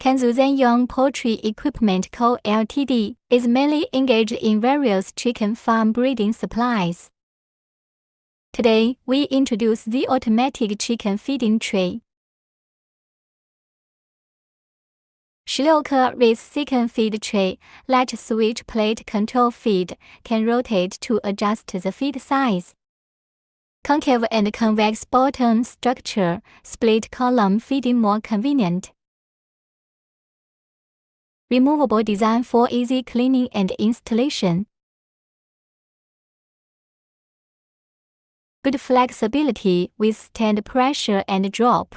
Kanzuzan Young Poultry Equipment Co., Ltd. is mainly engaged in various chicken farm breeding supplies. Today, we introduce the automatic chicken feeding tray. 16 克 with chicken feed tray, latch switch plate control feed, can rotate to adjust the feed size. Concave and convex bottom structure, split column feeding more convenient. Removable design for easy cleaning and installation. Good flexibility, withstand pressure and drop.